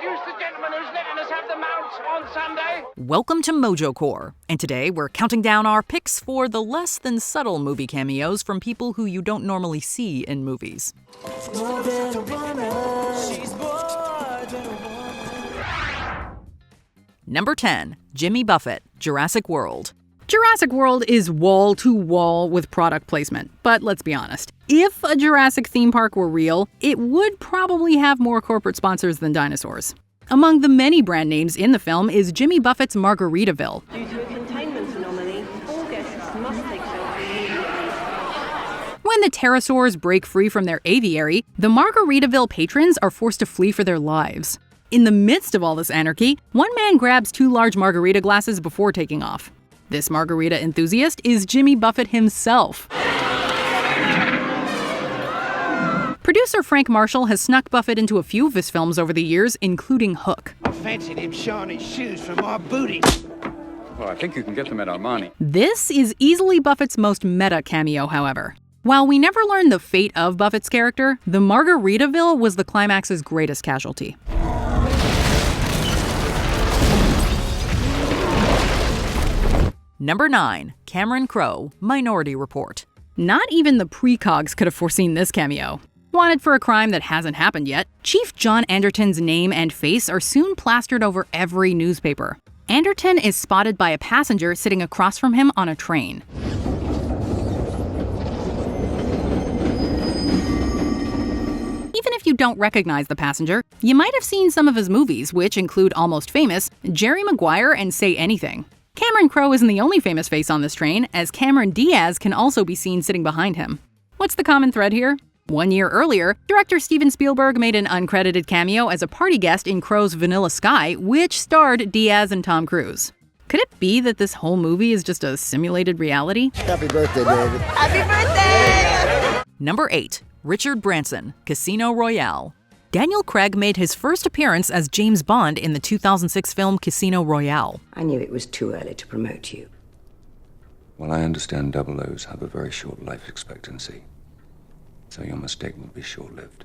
introduce the gentleman who's letting us have the mount on Sunday? Welcome to Mojo Core, and today we're counting down our picks for the less than subtle movie cameos from people who you don't normally see in movies. Number 10, Jimmy Buffett, Jurassic World. Jurassic World is wall-to-wall with product placement, but let's be honest. If a Jurassic theme park were real, it would probably have more corporate sponsors than dinosaurs. Among the many brand names in the film is Jimmy Buffett's Margaritaville. Due to a containment anomaly, all guests must take shelter immediately. When the pterosaurs break free from their aviary, the Margaritaville patrons are forced to flee for their lives. In the midst of all this anarchy, one man grabs 2 large margarita glasses before taking off. This margarita enthusiast is Jimmy Buffett himself. Producer Frank Marshall has snuck Buffett into a few of his films over the years, including Hook. I fancied him showing his shoes from our booty. Well, I think you can get them at Armani. This is easily Buffett's most meta cameo, however. While we never learn the fate of Buffett's character, the Margaritaville was the climax's greatest casualty. Number 9, Cameron Crowe, Minority Report. Not even the precogs could have foreseen this cameo. Wanted for a crime that hasn't happened yet, Chief John Anderton's name and face are soon plastered over every newspaper. Anderton is spotted by a passenger sitting across from him on a train. Even if you don't recognize the passenger, you might have seen some of his movies, which include Almost Famous, Jerry Maguire, and Say Anything. Cameron Crowe isn't the only famous face on this train, as Cameron Diaz can also be seen sitting behind him. What's the common thread here? 1 year earlier, director Steven Spielberg made an uncredited cameo as a party guest in Crowe's Vanilla Sky, which starred Diaz and Tom Cruise. Could it be that this whole movie is just a simulated reality? Happy birthday, David. Happy birthday! Number 8, Richard Branson, Casino Royale. Daniel Craig made his first appearance as James Bond in the 2006 film Casino Royale. I knew it was too early to promote you. Well, I understand double O's have a very short life expectancy, so your mistake will be short-lived.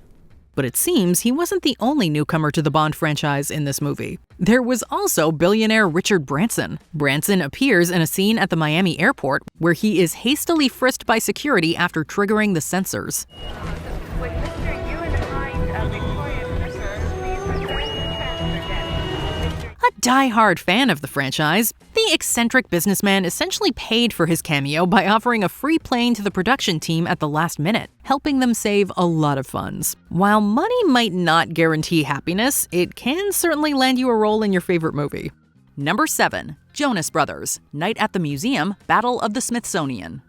But it seems he wasn't the only newcomer to the Bond franchise in this movie. There was also billionaire Richard Branson. Branson appears in a scene at the Miami airport where he is hastily frisked by security after triggering the sensors. With Mr. A die-hard fan of the franchise, the eccentric businessman essentially paid for his cameo by offering a free plane to the production team at the last minute, helping them save a lot of funds. While money might not guarantee happiness, it can certainly land you a role in your favorite movie. Number 7, Jonas Brothers, Night at the Museum, Battle of the Smithsonian.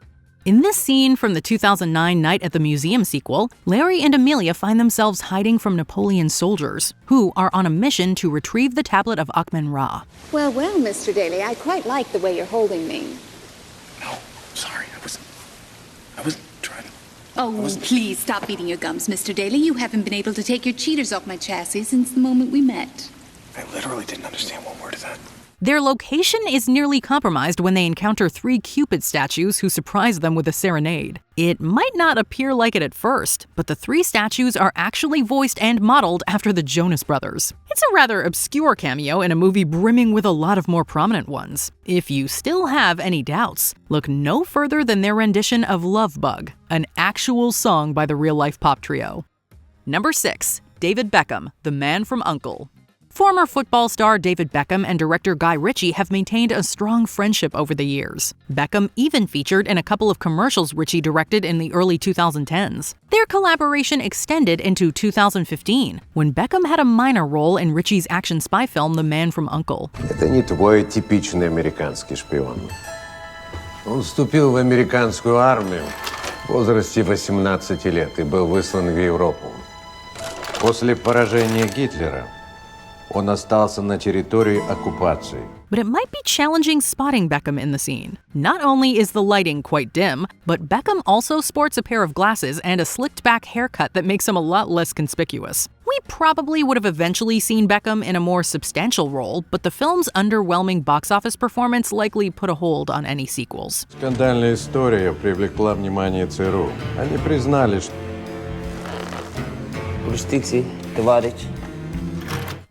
In this scene from the 2009 Night at the Museum sequel, Larry and Amelia find themselves hiding from Napoleon's soldiers, who are on a mission to retrieve the tablet of Akhmen-Ra. Well, Mr. Daly, I quite like the way you're holding me. No, sorry, I wasn't trying to... Oh, please stop beating your gums, Mr. Daly. You haven't been able to take your cheaters off my chassis since the moment we met. I literally didn't understand one word of that. Their location is nearly compromised when they encounter 3 Cupid statues who surprise them with a serenade. It might not appear like it at first, but the 3 statues are actually voiced and modeled after the Jonas Brothers. It's a rather obscure cameo in a movie brimming with a lot of more prominent ones. If you still have any doubts, look no further than their rendition of Love Bug, an actual song by the real-life pop trio. Number 6, David Beckham, the man from U.N.C.L.E. Former football star David Beckham and director Guy Ritchie have maintained a strong friendship over the years. Beckham even featured in a couple of commercials Ritchie directed in the early 2010s. Their collaboration extended into 2015, when Beckham had a minor role in Ritchie's action spy film The Man from U.N.C.L.E. Это не твой типичный американский шпион. Он вступил в американскую армию в возрасте 18 лет и был выслан в Европу. После поражения Гитлера он остался на территории оккупации. But it might be challenging spotting Beckham in the scene. Not only is the lighting quite dim, but Beckham also sports a pair of glasses and a slicked-back haircut that makes him a lot less conspicuous. We probably would have eventually seen Beckham in a more substantial role, but the film's underwhelming box office performance likely put a hold on any sequels. Скандальная история привлекла внимание ЦРУ. Они признали, что... Justitie, товарищ.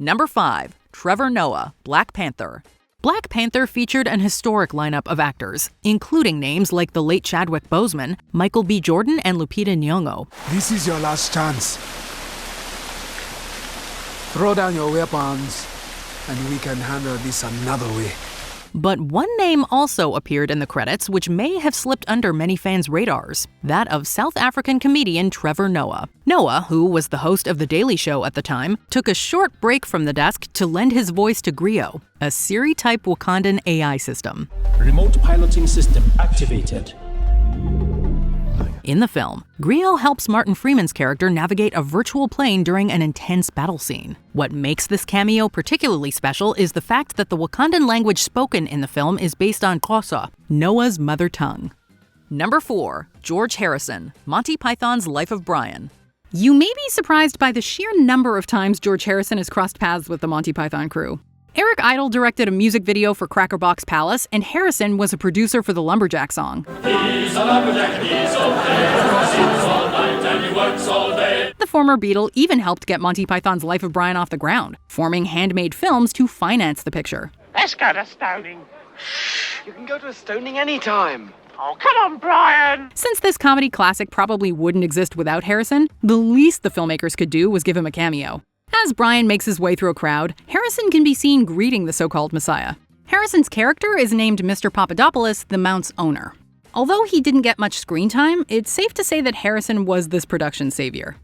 Number 5. Trevor Noah, Black Panther. Black Panther featured an historic lineup of actors, including names like the late Chadwick Boseman, Michael B. Jordan, and Lupita Nyong'o. This is your last chance. Throw down your weapons, and we can handle this another way. But one name also appeared in the credits which may have slipped under many fans' radars, that of South African comedian Trevor Noah. Noah, who was the host of The Daily Show at the time, took a short break from the desk to lend his voice to Griot, a Siri-type Wakandan AI system. Remote piloting system activated. In the film, Griot helps Martin Freeman's character navigate a virtual plane during an intense battle scene. What makes this cameo particularly special is the fact that the Wakandan language spoken in the film is based on Xhosa, Noah's mother tongue. Number 4. George Harrison, Monty Python's Life of Brian. You may be surprised by the sheer number of times George Harrison has crossed paths with the Monty Python crew. Eric Idle directed a music video for Cracker Box Palace, and Harrison was a producer for the Lumberjack song. He's a lumberjack, he's all day, sings all night and he works all day. The former Beatle even helped get Monty Python's Life of Brian off the ground, forming Handmade Films to finance the picture. Let's go to Stoning. You can go to a Stoning anytime. Oh, come on, Brian! Since this comedy classic probably wouldn't exist without Harrison, the least the filmmakers could do was give him a cameo. As Brian makes his way through a crowd, Harrison can be seen greeting the so-called Messiah. Harrison's character is named Mr. Papadopoulos, the Mount's owner. Although he didn't get much screen time, it's safe to say that Harrison was this production's savior.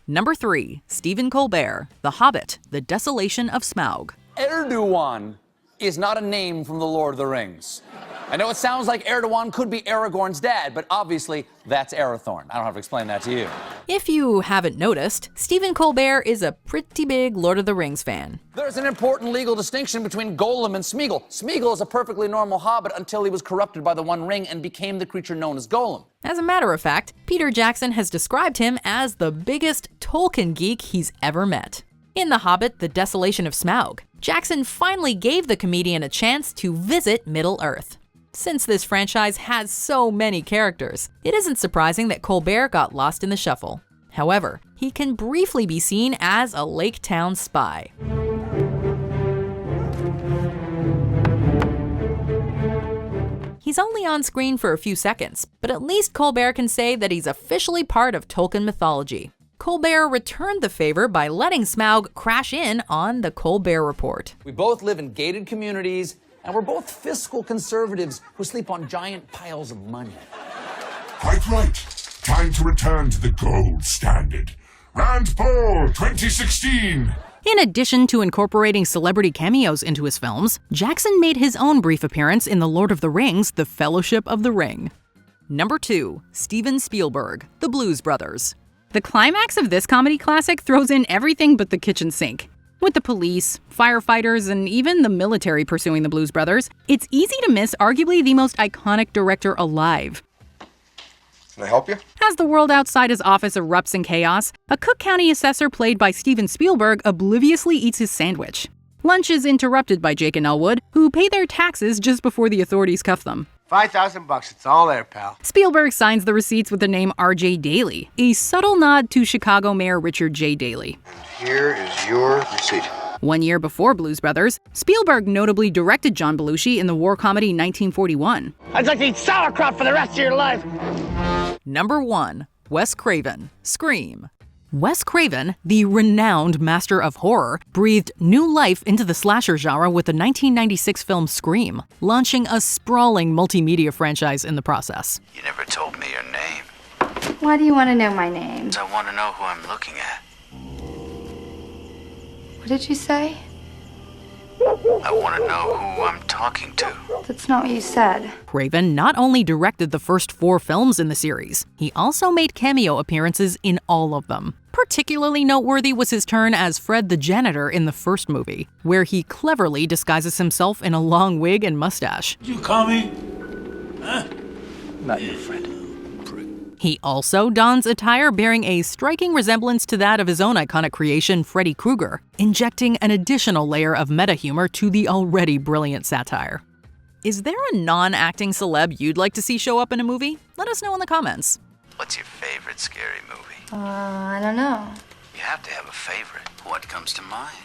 Number 3. Stephen Colbert, The Hobbit, The Desolation of Smaug. Erdogan is not a name from The Lord of the Rings. I know it sounds like Erdogan could be Aragorn's dad, but obviously that's Arathorn. I don't have to explain that to you. If you haven't noticed, Stephen Colbert is a pretty big Lord of the Rings fan. There's an important legal distinction between Gollum and Smeagol. Smeagol is a perfectly normal hobbit until he was corrupted by the One Ring and became the creature known as Gollum. As a matter of fact, Peter Jackson has described him as the biggest Tolkien geek he's ever met. In The Hobbit, The Desolation of Smaug, Jackson finally gave the comedian a chance to visit Middle-earth. Since this franchise has so many characters, it isn't surprising that Colbert got lost in the shuffle. However, he can briefly be seen as a Lake Town spy. He's only on screen for a few seconds, but at least Colbert can say that he's officially part of Tolkien mythology. Colbert returned the favor by letting Smaug crash in on the Colbert Report. We both live in gated communities, and we're both fiscal conservatives who sleep on giant piles of money. Quite right. Time to return to the gold standard. Rand Paul 2016. In addition to incorporating celebrity cameos into his films, Jackson made his own brief appearance in The Lord of the Rings, The Fellowship of the Ring. Number 2. Steven Spielberg, The Blues Brothers. The climax of this comedy classic throws in everything but the kitchen sink. With the police, firefighters, and even the military pursuing the Blues Brothers, it's easy to miss arguably the most iconic director alive. Can I help you? As the world outside his office erupts in chaos, a Cook County assessor played by Steven Spielberg obliviously eats his sandwich. Lunch is interrupted by Jake and Elwood, who pay their taxes just before the authorities cuff them. $5,000, it's all there, pal. Spielberg signs the receipts with the name R.J. Daley, a subtle nod to Chicago Mayor Richard J. Daley. And here is your receipt. 1 year before Blues Brothers, Spielberg notably directed John Belushi in the war comedy 1941. I'd like to eat sauerkraut for the rest of your life. Number 1. Wes Craven, Scream. Wes Craven, the renowned master of horror, breathed new life into the slasher genre with the 1996 film Scream, launching a sprawling multimedia franchise in the process. You never told me your name. Why do you want to know my name? I want to know who I'm looking at. What did you say? I want to know who I'm talking to. That's not what you said. Craven not only directed the first 4 films in the series, he also made cameo appearances in all of them. Particularly noteworthy was his turn as Fred the janitor in the first movie, where he cleverly disguises himself in a long wig and mustache. You call me? Huh? Not your friend. He also dons attire bearing a striking resemblance to that of his own iconic creation, Freddy Krueger, injecting an additional layer of meta-humor to the already brilliant satire. Is there a non-acting celeb you'd like to see show up in a movie? Let us know in the comments. What's your favorite scary movie? I don't know. You have to have a favorite. What comes to mind?